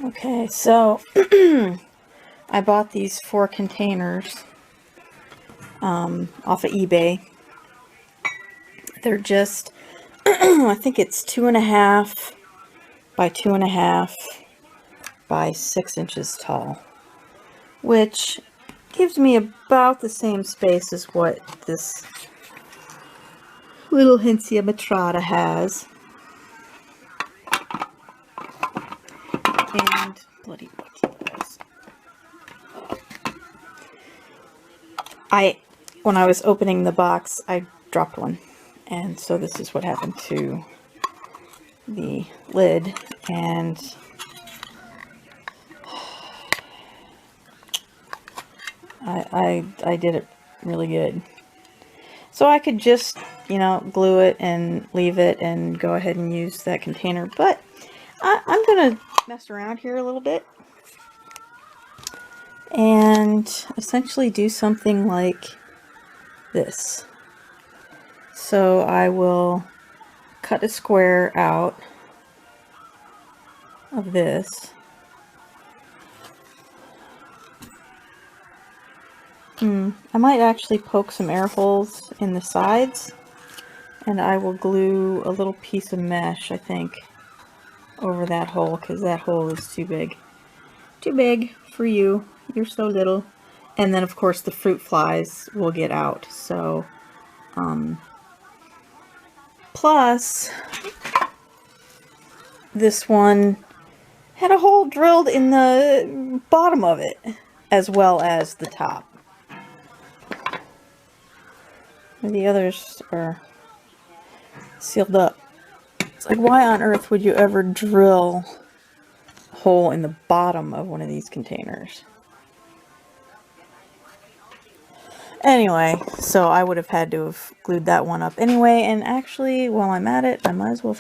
Okay, so I bought these 4 containers off of eBay. They're just, I think it's 2.5 by 2.5 by 6 inches tall, which gives me about the same space as what this little Hentzia mitrata has. And bloody buckyballs. When I was opening the box, I dropped one, and so this is what happened to the lid. And I did it really good. So I could just, you know, glue it and leave it and go ahead and use that container, but I'm gonna mess around here a little bit and essentially do something like this. So I will cut a square out of this. I might actually poke some air holes in the sides, and I will glue a little piece of mesh, I think, over that hole, because that hole is too big. Too big for you. You're so little. And then, of course, the fruit flies will get out. So, plus, this one had a hole drilled in the bottom of it, as well as the top. The others are sealed up. It's like, why on earth would you ever drill a hole in the bottom of one of these containers? Anyway, so I would have had to have glued that one up anyway, and actually, while I'm at it, I might as well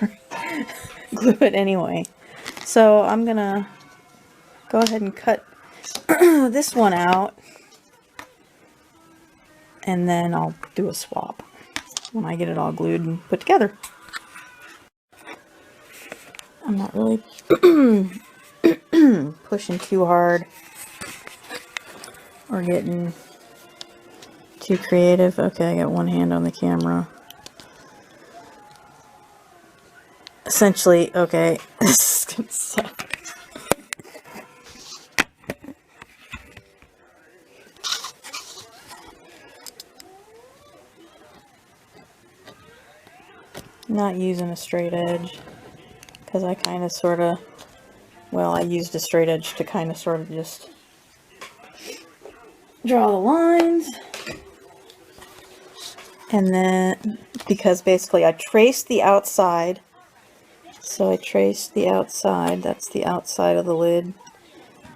glue it anyway. So I'm gonna go ahead and cut this one out, and then I'll do a swap when I get it all glued and put together. I'm not really pushing too hard or getting too creative. Okay, I got one hand on the camera. Essentially, okay, this is gonna suck. Not using a straight edge, because I kind of sort of, well, I used a straight edge to kind of sort of just draw the lines. And then, because basically I traced the outside, so I traced the outside, that's the outside of the lid,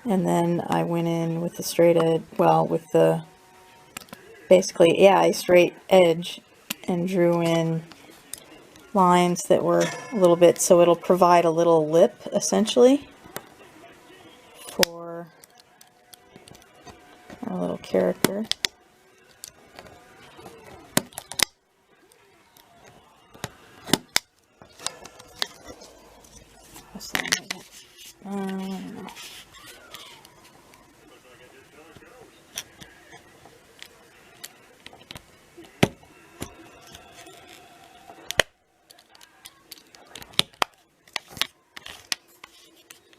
and then I went in with the straight edge, well, with the, basically, yeah, a straight edge, and drew in lines that were a little bit, so it'll provide a little lip, essentially, for our little character.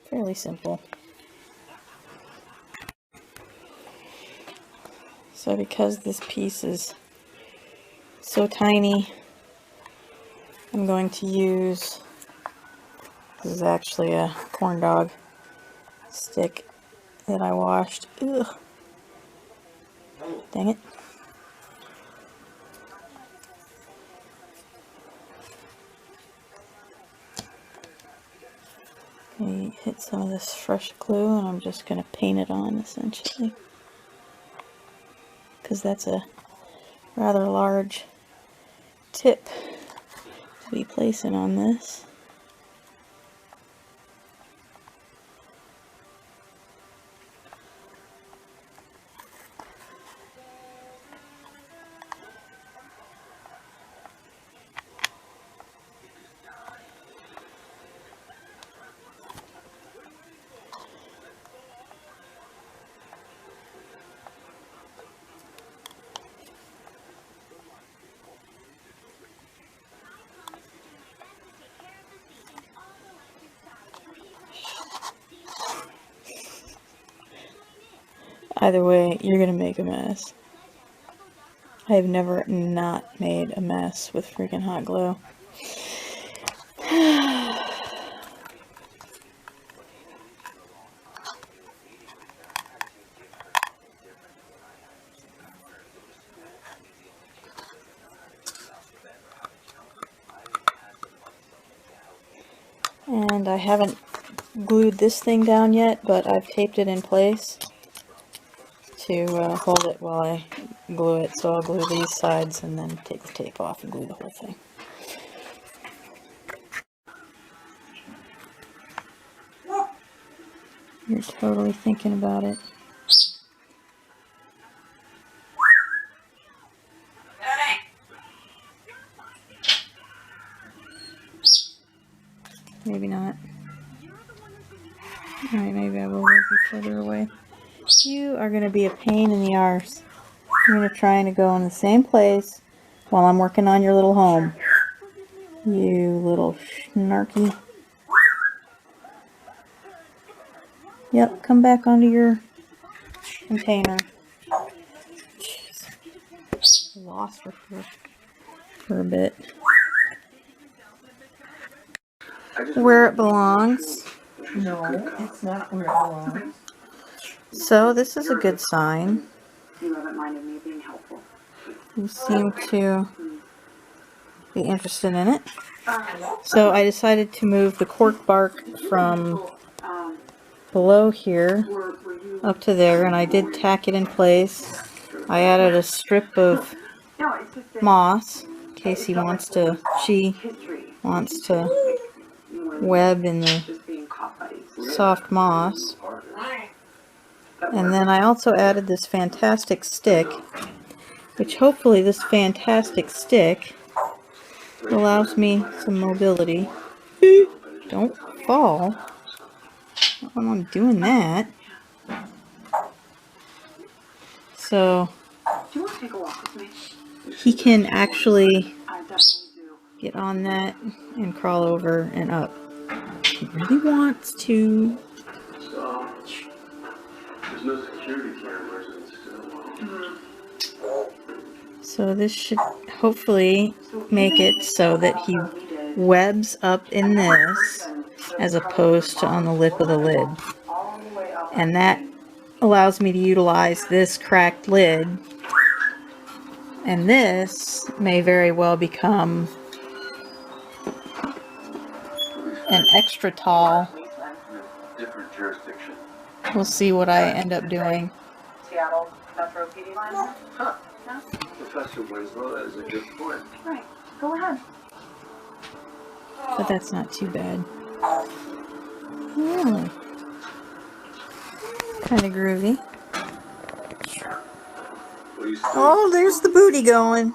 Fairly simple. So because this piece is so tiny, I'm going to use, this is actually a corn dog stick that I washed. Ugh. Dang it. I hit some of this fresh glue, and I'm just going to paint it on, essentially, because that's a rather large tip to be placing on this. Either way, you're gonna make a mess. I have never not made a mess with freaking hot glue. And I haven't glued this thing down yet, but I've taped it in place to hold it while I glue it. So I'll glue these sides and then take the tape off and glue the whole thing. You're totally thinking about it. Maybe not. Alright, maybe I will move you further away. You are going to be a pain in the arse. You're going to try and go in the same place while I'm working on your little home. You little snarky. Yep, come back onto your container. Jeez. Lost her for a bit. Where it belongs. No, it's not where it belongs. So this is a good sign. You haven't minded me being helpful. You seem to be interested in it. So I decided to move the cork bark from below here up to there, and I did tack it in place. I added a strip of moss in case she wants to web in the soft moss. And then I also added this fantastic stick, which hopefully this fantastic stick allows me some mobility. Don't fall. Not when I'm doing that. So he can actually get on that and crawl over and up. He really wants to. So, there's no security cameras and still. So this should hopefully make it so that he webs up in this as opposed to on the lip of the lid. And that allows me to utilize this cracked lid. And this may very well become an extra tall. Different jurisdiction. We'll see what I end up doing. Seattle Metro PD line? Huh. No? Professor Winslow, that is a good point. Right. Go ahead. But that's not too bad. Oh. Kind of groovy. What do you say? Oh, there's the booty going.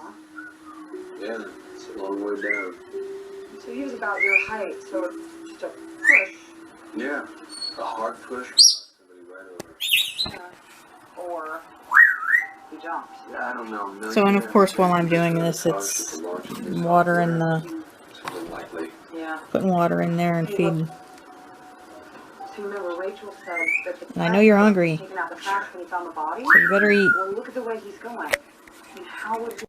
Yeah, it's a long way down. So he was about your height, so it's just a push. Yeah, a hard push would knock somebody right over. Or he jumps. Yeah, I don't know. No, So, and of course, while I'm doing this, it's water in the, Yeah. putting water in there and feeding. So remember, Rachel said that the And I know you're hungry, taken out the trash when he found the body. so you better eat. Well, look at the way he's going. I mean, how would